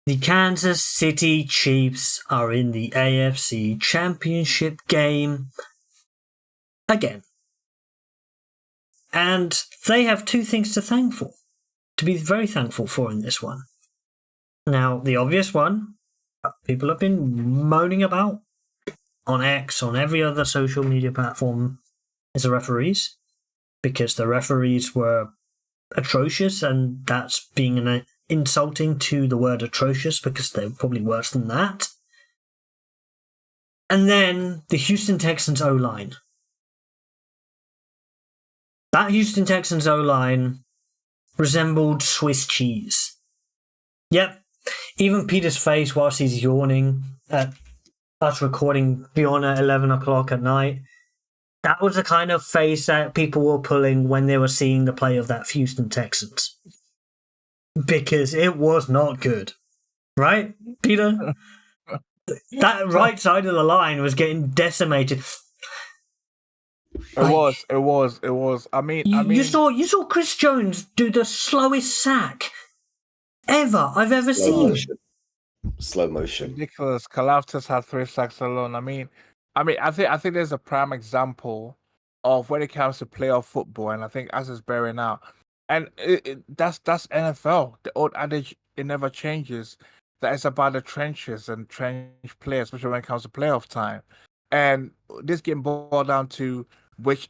The Kansas City Chiefs are in the AFC Championship game again. And they have two things to be very thankful for in this one. Now, the obvious one, people have been moaning about on X, on every other social media platform, is the referees. Because the referees were atrocious, and that's being insulting to the word atrocious because they're probably worse than that. And then the Houston Texans O-line. That Houston Texans O-line resembled Swiss cheese. Yep. Even Peter's face whilst he's yawning at us recording beyond at 11 o'clock at night, that was the kind of face that people were pulling when they were seeing the play of that Houston Texans. Because it was not good. Right, Peter? That right side of the line was getting decimated. It was. I mean, you saw Chris Jones do the slowest sack ever I've ever seen. Slow motion. Ridiculous. Kalaftis had 3 sacks alone. I think there's a prime example of when it comes to playoff football, and I think as it's bearing out, and that's NFL. The old adage, it never changes. That it's about the trenches and trench players, especially when it comes to playoff time. And this game boiled down to which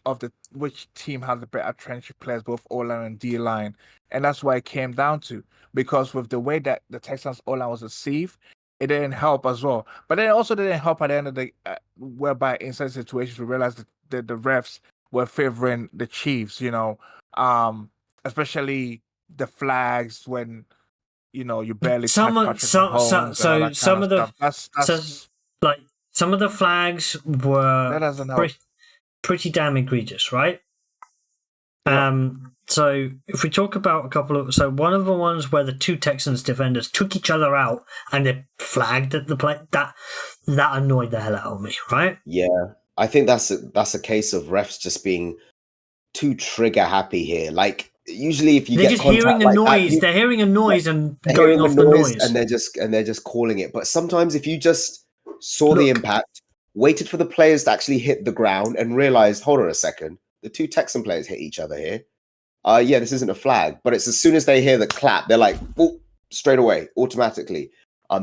team had the better trench players, both O-line and D-line, and that's why it came down to. Because with the way that the Texans O-line was received, it didn't help as well. But it also didn't help at the end of the whereby in certain situations we realized that the refs were favoring the Chiefs. Especially the flags when you barely some of the flags were pretty damn egregious, right? Yeah. So if we talk about a couple of, one of the ones where the two Texans defenders took each other out and they flagged at the play, that annoyed the hell out of me, right? Yeah, I think that's a case of refs just being too trigger happy here. Like usually, if you they're get just hearing a noise, they're hearing a noise and going off the noise, and they're just calling it. But sometimes if you just saw the impact, waited for the players to actually hit the ground, and realized, hold on a second, the two Texan players hit each other here. Yeah, this isn't a flag. But it's as soon as they hear the clap, they're like, boop, straight away, automatically.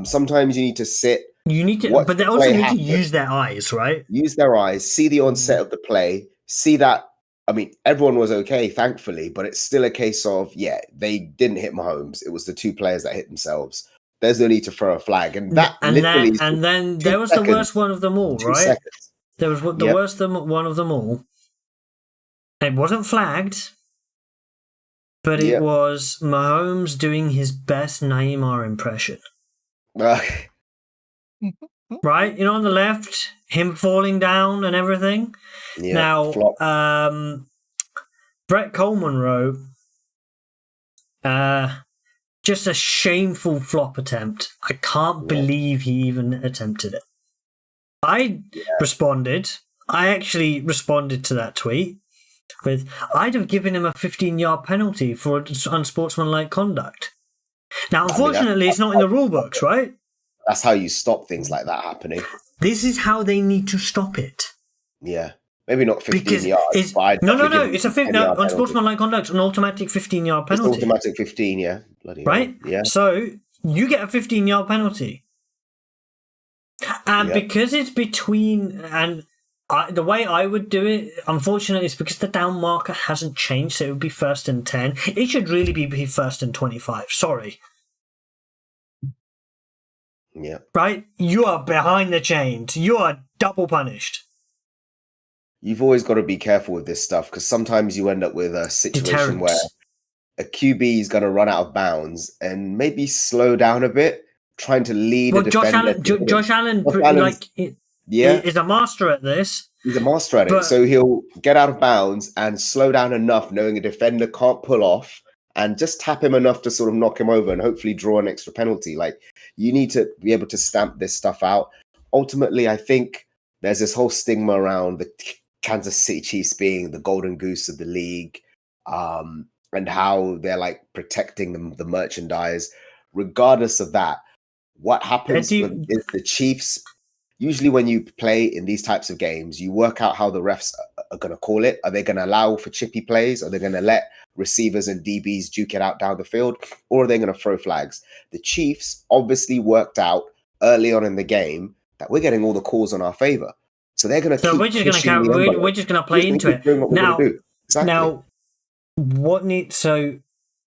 Sometimes you need to sit. You need to, but they also need to use their eyes, right? Use their eyes, see the onset of the play, see that. I mean, everyone was okay, thankfully, but it's still a case of, they didn't hit Mahomes. It was the two players that hit themselves. There's no need to throw a flag. And then there was the worst one of them all, right? Seconds. There was the worst one of them all. It wasn't flagged, but it was Mahomes doing his best Neymar impression. Right? On the left, him falling down and everything. Yeah, now, Brett Coleman wrote, just a shameful flop attempt. I can't believe he even attempted it. I actually responded to that tweet with, I'd have given him a 15-yard penalty for unsportsmanlike conduct. Now, unfortunately, it's not in the rule books, right? That's how you stop things like that happening. This is how they need to stop it. Yeah. Maybe not 15 yards. No. It's a unsportsmanlike conduct, an automatic 15-yard penalty. It's automatic 15, yeah. Bloody right? Hell. Yeah. So you get a 15-yard penalty. And because it's between... and the way I would do it, unfortunately, is because the down marker hasn't changed, so it would be 1st and 10. It should really be 1st and 25. Sorry. Yeah. Right? You are behind the chains. You are double punished. You've always got to be careful with this stuff because sometimes you end up with a situation where a QB is going to run out of bounds and maybe slow down a bit, trying to lead a defender. Josh Allen is a master at this. He's a master at it. So he'll get out of bounds and slow down enough, knowing a defender can't pull off, and just tap him enough to sort of knock him over and hopefully draw an extra penalty. Like, you need to be able to stamp this stuff out. Ultimately, I think there's this whole stigma around the Kansas City Chiefs being the golden goose of the league, and how they're like protecting the merchandise. Regardless of that, what happens is the Chiefs. Usually, when you play in these types of games, you work out how the refs are going to call it. Are they going to allow for chippy plays? Are they going to let receivers and DBs duke it out down the field? Or are they going to throw flags? The Chiefs obviously worked out early on in the game that we're getting all the calls on our favor. So they're going to keep pushing the envelope. We're just going to play into it. Now, what needs... So,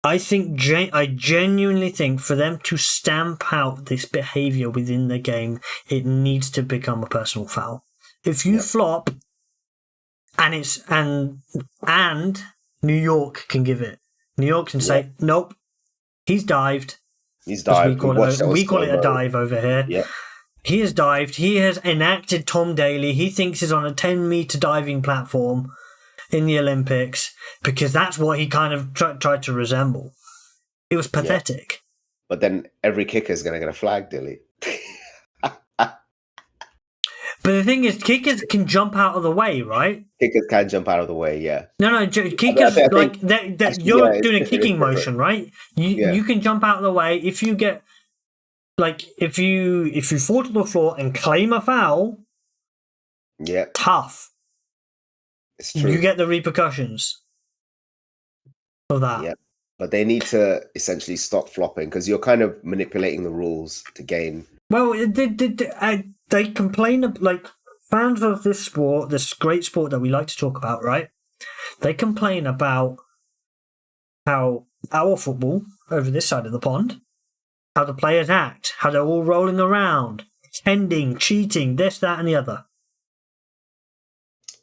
I genuinely think for them to stamp out this behavior within the game, it needs to become a personal foul. If you flop, and New York can give it. New York can say, nope, he's dived. He's dived. We call it a dive over here. Yeah. He has dived. He has enacted Tom Daley. He thinks he's on a 10-meter diving platform in the Olympics, because that's what he kind of tried to resemble. It was pathetic. Yeah. But then every kicker is going to get a flag, Dilly. But the thing is, kickers can jump out of the way, right? Kickers can jump out of the way, yeah. No, kickers, you're doing a kicking motion, right? You can jump out of the way. If you get, if you fall to the floor and claim a foul, tough. It's true. You get the repercussions of that. Yeah, but they need to essentially stop flopping, because you're kind of manipulating the rules to gain. Well, they complain, fans of this sport, this great sport that we like to talk about, right? They complain about how our football over this side of the pond, how the players act, how they're all rolling around, pretending, cheating, this, that, and the other.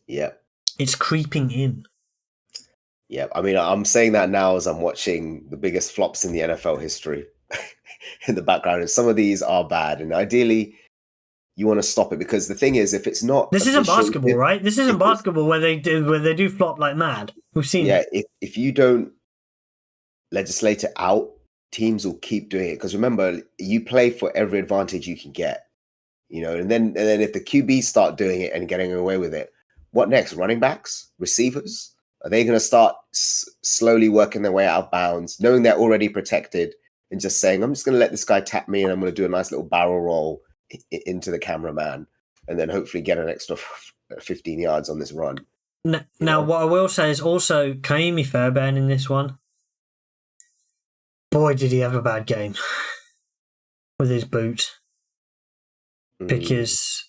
Yeah. It's creeping in. Yeah, I mean, I'm saying that now as I'm watching the biggest flops in the NFL history in the background. And some of these are bad. And ideally, you want to stop it, because the thing is, if it's not... This isn't basketball, right? This isn't basketball where they do flop like mad. We've seen it. Yeah, if you don't legislate it out, teams will keep doing it. Because remember, you play for every advantage you can get. And then if the QBs start doing it and getting away with it, what next? Running backs? Receivers? Are they going to start slowly working their way out of bounds, knowing they're already protected, and just saying, I'm just going to let this guy tap me and I'm going to do a nice little barrel roll into the cameraman, and then hopefully get an extra 15 yards on this run? Now, what I will say is also Kaimi Fairbairn in this one. Boy, did he have a bad game with his boot. Because...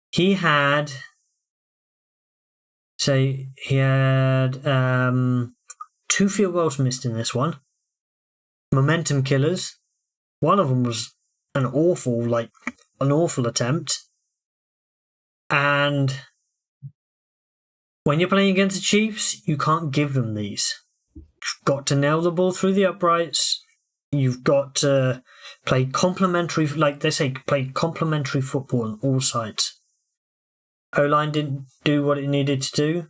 He had 2 field goals missed in this one. Momentum killers. One of them was an awful attempt. And when you're playing against the Chiefs, you can't give them these. You've got to nail the ball through the uprights. You've got to play complementary, like they say, play complementary football on all sides. O-line didn't do what it needed to do.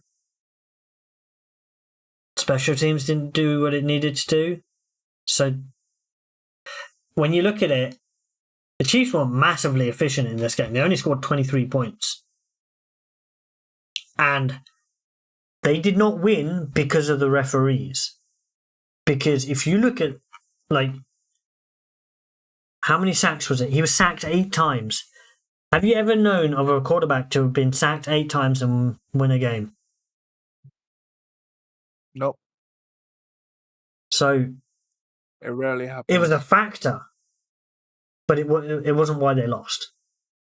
Special teams didn't do what it needed to do. So, when you look at it, the Chiefs were massively efficient in this game. They only scored 23 points. And they did not win because of the referees. Because if you look at, how many sacks was it? He was sacked 8 times. Have you ever known of a quarterback to have been sacked 8 times and win a game? Nope. So it rarely happens. It was a factor, but it wasn't why they lost.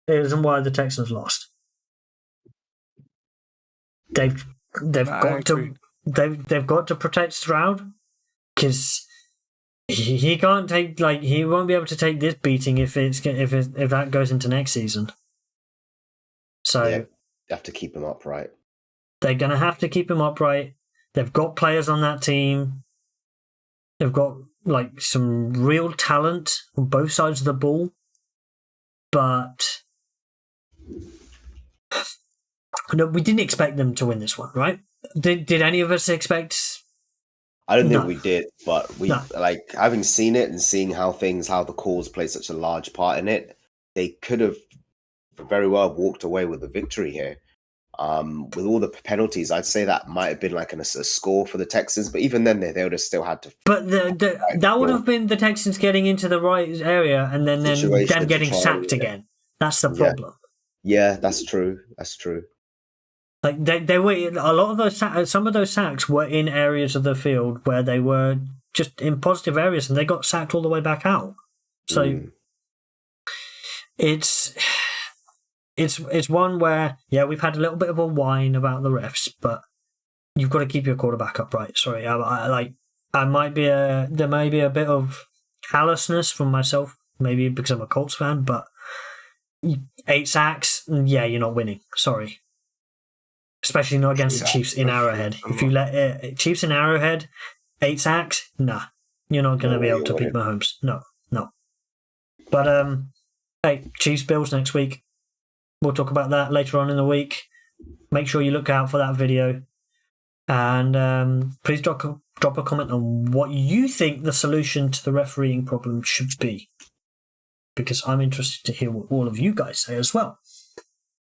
It wasn't why the Texans lost. They've got to protect Stroud, because he can't take, he won't be able to take this beating if that goes into next season. So you have to keep him upright. They're going to have to keep him upright. They've got players on that team. They've got some real talent on both sides of the ball, but no, we didn't expect them to win this one, right? Did any of us expect? I don't think we did, but having seen it and seeing how the calls play such a large part in it, they could have very well walked away with a victory here. With all the penalties, I'd say that might have been like a score for the Texans, but even then, they would have still had to. But that would have been the Texans getting into the right area and then them getting sacked again. That's the problem. Yeah, that's true. That's true. Like they were a lot of those some of those sacks were in areas of the field where they were just in positive areas, and they got sacked all the way back out. So it's one where we've had a little bit of a whine about the refs, but you've got to keep your quarterback upright. Sorry, there might be a bit of callousness from myself, maybe because I'm a Colts fan, but 8 sacks, you're not winning. Sorry. Especially not against the Chiefs in Arrowhead. If you let Chiefs in Arrowhead, 8 sacks, nah, you're not going to be able to beat Mahomes. No. But hey, Chiefs Bills next week. We'll talk about that later on in the week. Make sure you look out for that video, and please drop a comment on what you think the solution to the refereeing problem should be, because I'm interested to hear what all of you guys say as well.